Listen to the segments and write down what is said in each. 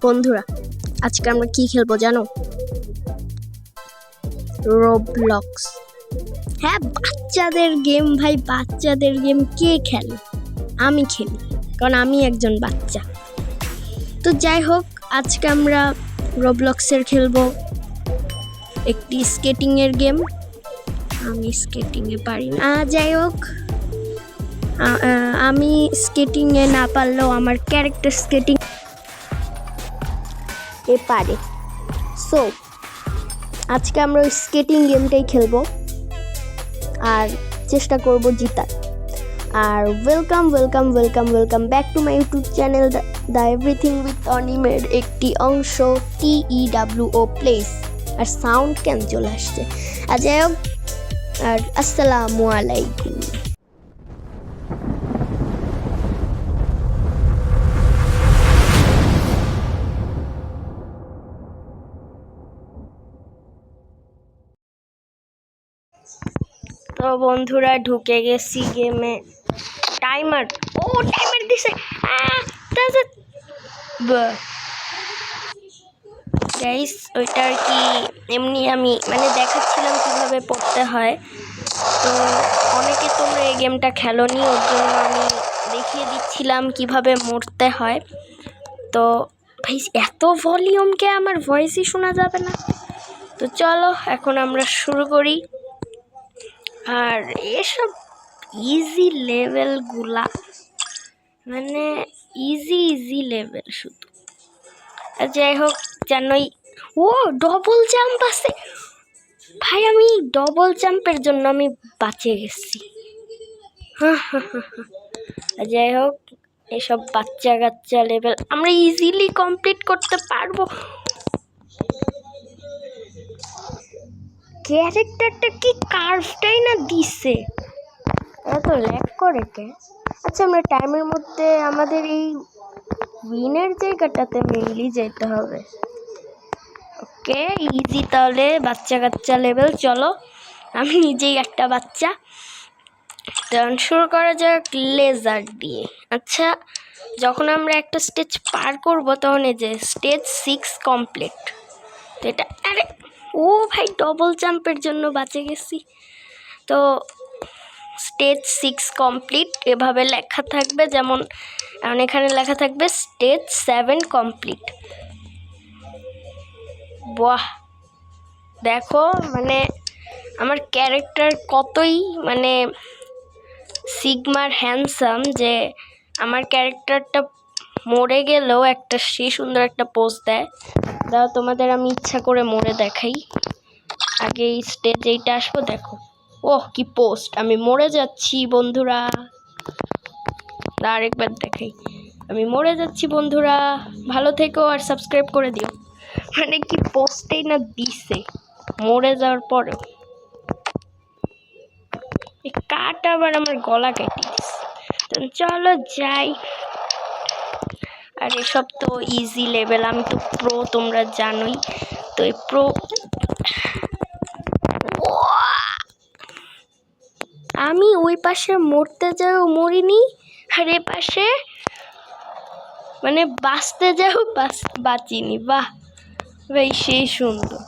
বন্ধুরা, আজকে আমরা কি খেলবো জানো? রোবলক্স। হ্যাঁ, বাচ্চাদের গেম ভাই, বাচ্চাদের গেম কে খেলে? আমি খেলি, কারণ আমি একজন বাচ্চা। তো যাই হোক, আজকে আমরা রোবলক্সের খেলবো একটি স্কেটিংয়ের গেম। আমি স্কেটিংয়ে পারি না। যাই হোক, আমি স্কেটিংয়ে না পারলেও আমার ক্যারেক্টার স্কেটিং এ পারে। সো আজকে আমরা ওই স্কেটিং গেমটাই খেলবো আর চেষ্টা করব জিতার। আর welcome back to my YouTube channel the everything with অনিমের একটি অংশ TEWO প্লেস। আর সাউন্ড কেন চলে আসছে? আর যাই হোক, আর আসসালামু আলাইকুম। তো বন্ধুরা, ঢুকে গেছি গেমে। টাইমার দিছে। গাইস, ওইটা আর কি এমনি আমি দেখাচ্ছিলাম কিভাবে পড়তে হয়। তো অনেকে তোমরা এই গেমটা খেলোনি, ওর জন্য আমি দেখিয়ে দিচ্ছিলাম কিভাবে মরতে হয়। তো ভাই, এত ভলিউমকে আমার ভয়েসই শোনা যাবে না। তো চলো এখন আমরা শুরু করি। আর এসব ইজি লেভেলগুলা ইজি লেভেল শুধু। আর যাই হোক, জানোই ডবল জাম্প আছে ভাই। আমি ডবল জাম্পের জন্য আমি বাঁচে গেছি। আর যাই হোক, এসব বাচ্চা কাচ্চা লেভেল আমরা ইজিলি কমপ্লিট করতে পারবো। ক্যারেক্টারটা কি কার্ভটাই না দিছে, এত ল্যাগ করে কে? আচ্ছা, আমরা টাইমের মধ্যে আমাদের এই উইনের জায়গাটাতে মেইনলি যেতে হবে। ওকে, ইজি। তাহলে বাচ্চা কাচ্চা লেভেল, চলো। আমি নিজেই একটা বাচ্চা। তখন শুরু করা যাক লেজার দিয়ে। আচ্ছা, যখন আমরা একটা স্টেজ পার করব তখন এই যে স্টেজ 6 কমপ্লিট। তো এটা ভাই, ডবল জাম্পের জন্য বাঁচে গেছি। তো স্টেজ 6 কমপ্লিট এভাবে লেখা থাকবে, যেমন এখানে লেখা থাকবে স্টেজ 7 কমপ্লিট। বাহ, দেখো আমার ক্যারেক্টার কতই সিগমার হ্যান্ডসাম, যে আমার ক্যারেক্টারটা মরে গেলেও একটা সে সুন্দর একটা পোস্ট দেয়। দাও, তোমাদের আমি ইচ্ছা করে মরে দেখাই। আগে এই স্টেজ এইটা আসবো, দেখো। কি পোস্ট! আমি মরে যাচ্ছি বন্ধুরা। আরেকবার দেখাই, আমি মরে যাচ্ছি বন্ধুরা। ভালো থেকো আর সাবস্ক্রাইব করে দিও। কি পোস্টেই না দিছে মরে যাওয়ার পরেও। এই কাট আবার আমার গলা কেটে দিচ্ছে। চলো যাই। আর এসব তো ইজি লেভেল, আমি তো প্রো, তোমরা জানোই। তো এই প্রো আমি ওই পাশে মরতে যাও মরিনি, আর এ পাশে বাঁচতে যাও বাঁচিনি। বাহ ভাই, সেই সুন্দর।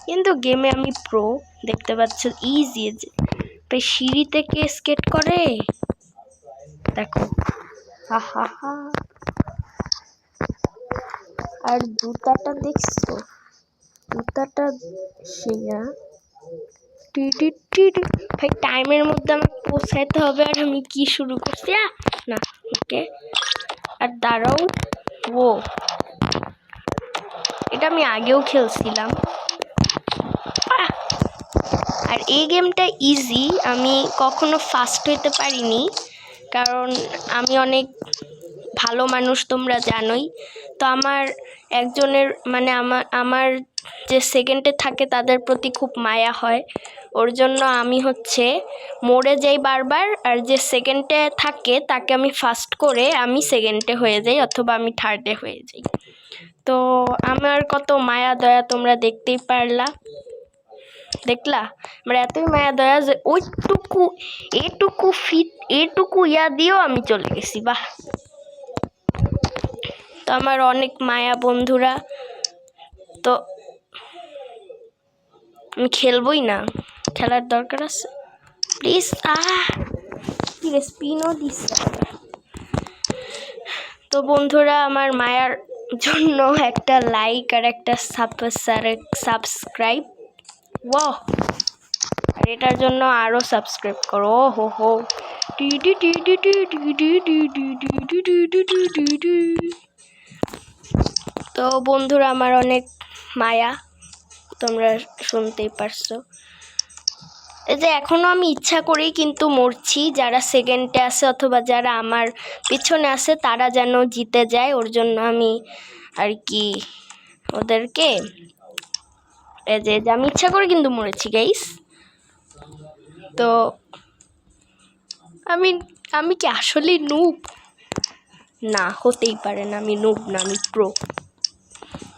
কিন্তু গেমে আমি প্রো, দেখতে পাচ্ছ। ইজি যে ভাই, সিঁড়ি থেকে স্কেট করে, দেখো। আর জুতাটা দেখছো? জুতাটা সেরা। ভাই, টাইমের মধ্যে আমাকে পৌঁছাইতে হবে। আর আমি কি শুরু করছি না। ওকে, আর দাঁড়াও। এটা আমি আগেও খেলছিলাম। আর এই গেমটা ইজি, আমি কখনো ফার্স্ট হইতে পারিনি, কারণ আমি অনেক ভালো মানুষ, তোমরা জানোই। তো আমার একজনের আমার যে সেকেন্ডে থাকে তাদের প্রতি খুব মায়া হয়। ওর জন্য আমি মরে যাই বারবার, আর যে সেকেন্ডে থাকে তাকে আমি ফার্স্ট করে আমি সেকেন্ডে হয়ে যাই, অথবা আমি থার্ডে হয়ে যাই। তো আমার কত মায়া দয়া তোমরা দেখতেই দেখলা। আমার এতই মায়া দয়া যে এটুকু ইয়া দিয়েও আমি চলে গেছি। বাহ, তো আমার অনেক মায়া বন্ধুরা, তো আমি খেলবই না, খেলার দরকার আছে প্লিজ। কি রে, স্পিনও দিচ্ছে। তো বন্ধুরা, আমার মায়ার জন্য একটা লাইক আর একটা সাবস্ক্রাইব, আর এটার জন্য আরও সাবস্ক্রাইব করো। হো তো বন্ধুরা, আমার অনেক মায়া, তোমরা শুনতেই পারছো। এই যে এখনো আমি ইচ্ছা করেই কিন্তু মরছি, যারা সেকেন্ডে আছে অথবা যারা আমার পিছনে আছে তারা যেন জিতে যায়, ওর জন্য আমি আর কি ওদেরকে এই যে আমি ইচ্ছা করে কিন্তু মরেছি গাইস। তো আমি কি আসলে নুব? না, হতেই পারে না, আমি নুব না, আমি প্রো।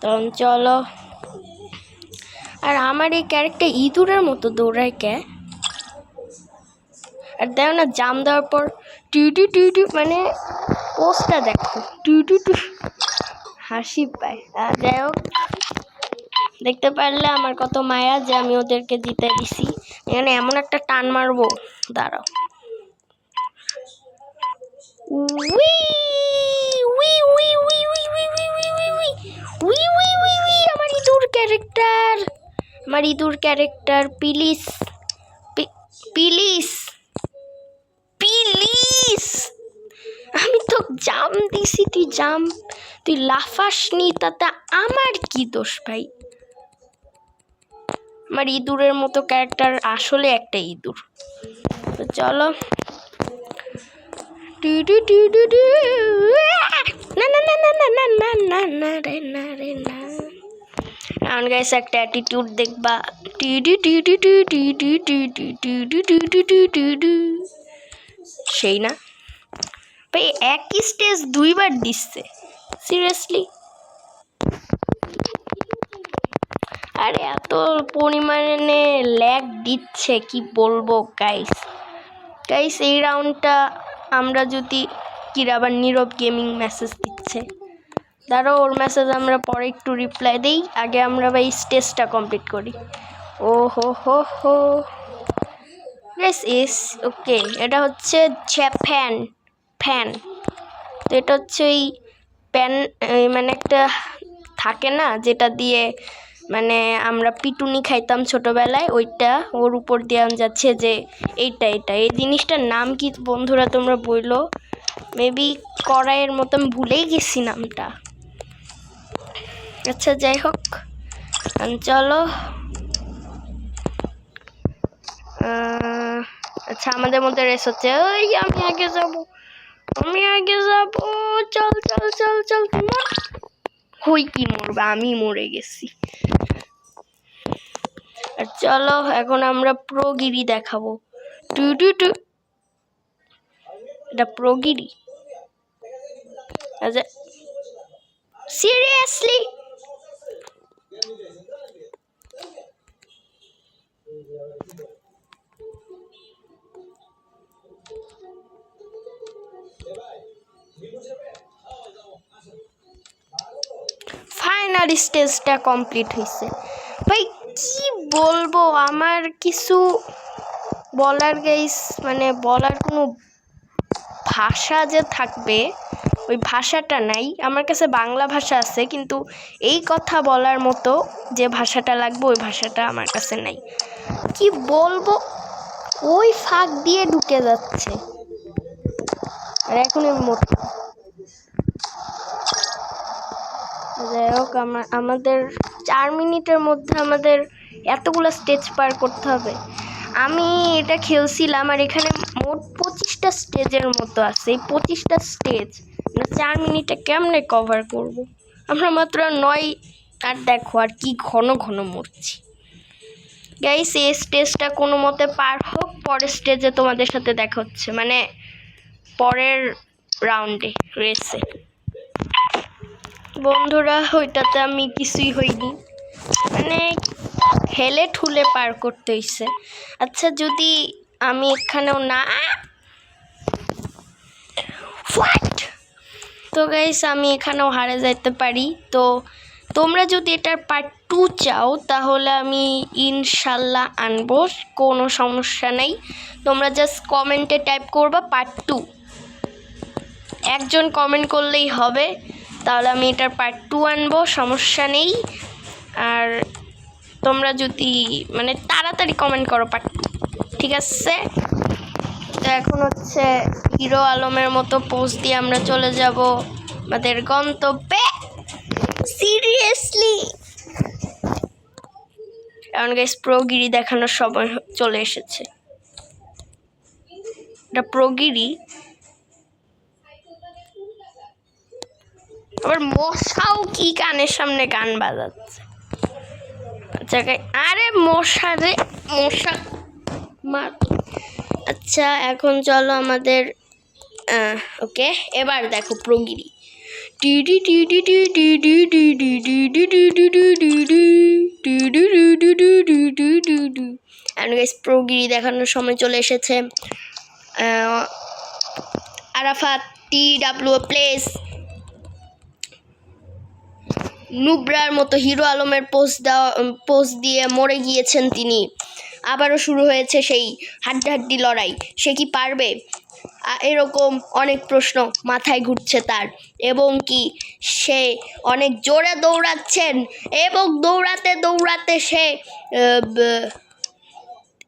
তখন চলো, আর আমার এই ক্যারেক্টার ইঁদুরের মতো দৌড়ায় কে? আর দেখো না, জাম দেওয়ার পর টিউ মানে পোস্টটা দেখো, টিউ হাসি পায়। যাই হোক, দেখতে পারলে আমার কত মায়া যে আমি ওদেরকে জিতে দিছি। এখানে এমন একটা টান মারবো, দাঁড়াও। আমার ইঁদুর ক্যারেক্টার প্লিজ প্লিজ প্লিজ। আমি তো জাম দিছি, তুই লাফাসনি, তাতে আমার কি দোষ ভাই? আমার ইঁদুরের মতো ক্যারেক্টার আসলে একটা ইঁদুর। তো চলো, এখন গাইস একটা অ্যাটিটিউড দেখবা, সেই না ভাই, একই স্টেজ দুইবার দিচ্ছে, সিরিয়াসলি? আরে এত পরিমাণে ল্যাগ দিচ্ছে, কি বলবো গাইস। এই রাউন্ডটা আমরা যদি আবার নীরব গেমিং মেসেজ দিচ্ছে, দাঁড়াও, ওর মেসেজ আমরা পরে একটু রিপ্লাই দিই, আগে আমরা ভাই স্টেজটা কমপ্লিট করি। ও হো গাইস, ওকে, এটা হচ্ছে ফ্যান। তো এটা হচ্ছে ওই প্যান, মানে একটা থাকে না যেটা দিয়ে মানে আমরা পিটুনি খাইতাম ছোটবেলায়, ওইটা ওর উপর দিয়ে যাচ্ছে যে এইটা এই জিনিসটার নাম কি বন্ধুরা তোমরা বললো? মেবি কড়াইয়ের মতো, আমি ভুলেই গেছি নামটা। আচ্ছা, যাই হোক, চলো। আচ্ছা, আমাদের মধ্যে রেস হচ্ছে। ওই আমি আগে যাব, চল। হই কি মরবে, আমি মরে গেছি। আর চলো, এখন আমরা প্রোগিরি দেখাবো। এটা প্রোগিরি? আচ্ছা, সিরিয়াসলি? ফাইনাল স্টেজটা কমপ্লিট হয়েছে ভাই। কি বলবো, আমার কিছু বলার গাইস, মানে বলার কোনো ভাষা যে থাকবে ওই ভাষাটা নাই আমার কাছে। বাংলা ভাষা আছে, কিন্তু এই কথা বলার মতো যে ভাষাটা লাগবে ওই ভাষাটা আমার কাছে নাই। কি বলবো, ওই ফাঁক দিয়ে ঢুকে যাচ্ছে। আর এখন যাই হোক, আমাদের 4 মিনিটের মধ্যে আমাদের এতগুলো স্টেজ পার করতে হবে। আমি এটা খেলছিলাম, আর এখানে মোট 25টা স্টেজের মতো আছে। এই 25টা স্টেজ 4 মিনিটে কেমনে কভার করব? আমরা মাত্র 9, আর দেখো আর কি ঘন মরছি গাইস। এই স্টেজটা কোনো মতে পার হোক, পরের স্টেজে তোমাদের সাথে দেখা হচ্ছে, মানে পরের রাউন্ডে রেসে। বন্ধুরা, ওইটাতে আমি কিছুই হইনি, মানে হেলে ঠুলে পার করতে হইছে। আচ্ছা, যদি আমি এখানেও না তো গাইস আমি এখানেও হারে যাইতে পারি। তো তোমরা যদি এটার পার্ট 2 চাও তাহলে আমি ইনশাল্লাহ আনবো, কোনো সমস্যা নেই। তোমরা জাস্ট কমেন্টে টাইপ করবা পার্ট 2, একজন কমেন্ট করলেই হবে, তাহলে আমি এটার পার্ট 2 আনবো, সমস্যা নেই। আর তোমরা যদি মানে তাড়াতাড়ি কমেন্ট করো পার্ট 2, ঠিক আছে? তো এখন হচ্ছে হিরো আলমের মতো পোস্ট দিয়ে আমরা চলে যাব আমাদের গন্তব্যে। সিরিয়াসলি কারণ গাইস প্রোগিরি দেখানোর সময় চলে এসেছে। এটা প্রোগিরি, আবার মশাও কি কানের সামনে গান বাজাচ্ছে। আচ্ছা আরে মশা রে, মশা মার। আচ্ছা এখন চলো আমাদের ওকে, এবার দেখো প্রোগিরি। প্রোগিরি দেখানোর সময় চলে এসেছে। আরাফাত TW প্লেস নুব্রার মতো হিরো আলমের পোস্ট দিয়ে মরে গিয়েছেন তিনি। আবারও শুরু হয়েছে সেই হাড্ডাহাড্ডি লড়াই, সে কি পারবে? এরকম অনেক প্রশ্ন মাথায় ঘুরছে তার, এবং কি সে অনেক জোরে দৌড়াচ্ছেন, এবং দৌড়াতে দৌড়াতে সে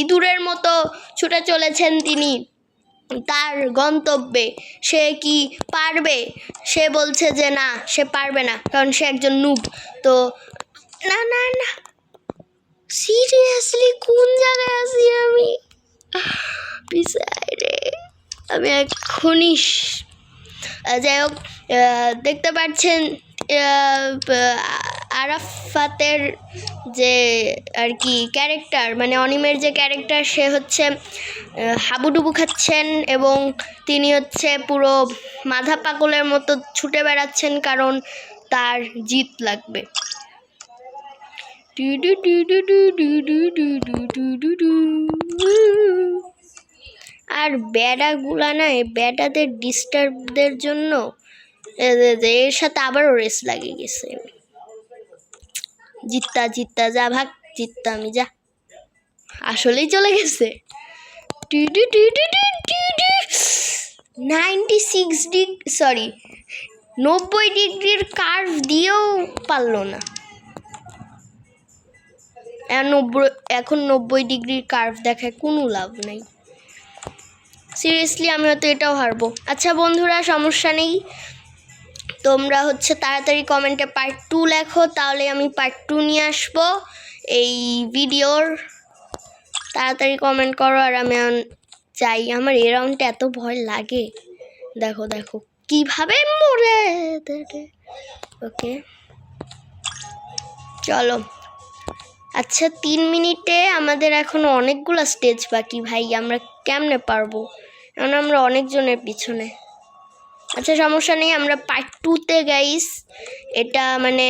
ইঁদুরের মতো ছুটে চলেছেন তিনি তার গন্তব্যে। সে কি পারবে? সে বলছে যে না, সে পারবে না, কারণ সে একজন নুব। তো না না না, সিরিয়াসলি কোন জায়গায় আছি আমি? রে আমি এখনই। যাই হোক, দেখতে পাচ্ছেন আরাফাতের যে আর কি ক্যারেক্টার, মানে অনিমের যে ক্যারেক্টার, সে হচ্ছে হাবুডুবু খাচ্ছেন, এবং তিনি হচ্ছে পুরো মাথা পাগলের মতো ছুটে বেড়াচ্ছেন, কারণ তার জিত লাগবে। আর বেড়াগুলা না, বেড়াদের ডিস্টার্বদের জন্য এর সাথে আবারও রেস লাগিয়ে গেছে। জিত্তা যা ভাগ, জিত্তা আমি যা, আসলেই চলে গেছে। 90 ডিগ্রির কার্ভ দিয়েও পারলো না। এখন 90 ডিগ্রির কার্ভ দেখায় কোনো লাভ নেই। সিরিয়াসলি আমি হয়তো এটাও হারবো। আচ্ছা বন্ধুরা, সমস্যা নেই, তোমরা হচ্ছে তাড়াতাড়ি কমেন্টে পার্ট 2 লেখো, তাহলে আমি পার্ট 2 নিয়ে আসবো এই ভিডিওর। তাড়াতাড়ি কমেন্ট করো। আর আমি চাই, আমার এই রাউন্ডটা এত ভয় লাগে, দেখো দেখো কিভাবে মরে। ওকে চলো। আচ্ছা 3 মিনিটে আমাদের এখনো অনেকগুলো স্টেজ বাকি ভাই, আমরা কেমনে পারবো? কারণ আমরা অনেকজনের পিছনে। আচ্ছা সমস্যা নেই, আমরা পার্ট 2তে গাইস, এটা মানে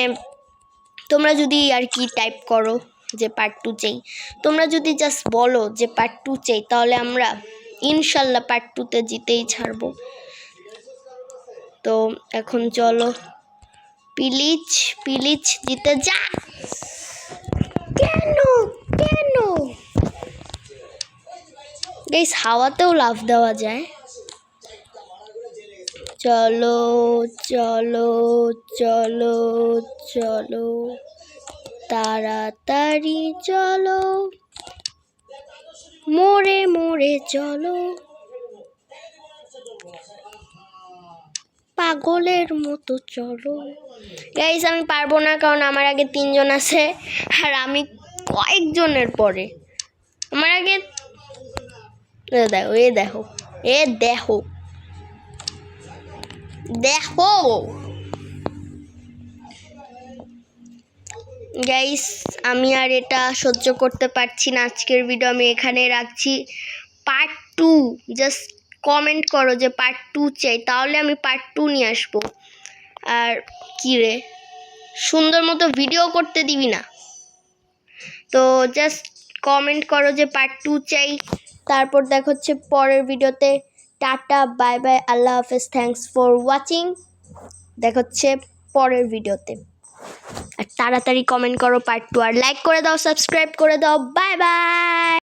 তোমরা যদি আর কি টাইপ করো যে পার্ট 2 চাই, তোমরা যদি জাস্ট বলো যে পার্ট 2 চাই, তাহলে আমরা ইনশাল্লাহ পার্ট 2তে জিতেই ছাড়বো। তো এখন চলো, প্লিজ জিতে যা। কেন গাইস, হাওয়াতেও লাফ দেওয়া যায়। চলো চলো চলো চলো, তাড়াতাড়ি চলো, মোড়ে মোড়ে চলো, পাগলের মতো চলো। গাইস আমি পারবো না, কারণ আমার আগে 3 জন আছে, আর আমি কয়েকজনের পরে। আমার আগে দেখো গাইস, আমি আর এটা সহ্য করতে পারছি না। আজকের ভিডিও আমি এখানে রাখছি। পার্ট 2 জাস্ট কমেন্ট করো যে পার্ট 2 চাই, তাহলে আমি পার্ট 2 নিয়ে আসবো। আর কি রে, সুন্দর মতো ভিডিও করতে দিবি না? তো জাস্ট কমেন্ট করো যে পার্ট 2 চাই। তারপর দেখা হচ্ছে পরের ভিডিওতে। টাটা, বাই বাই, আল্লাহ হাফেজ, থ্যাঙ্কস ফর ওয়াচিং। দেখা হচ্ছে পরের ভিডিওতে। আর তাড়াতাড়ি কমেন্ট করো পার্ট 2, আর লাইক করে দাও, সাবস্ক্রাইব করে দাও। Bye bye.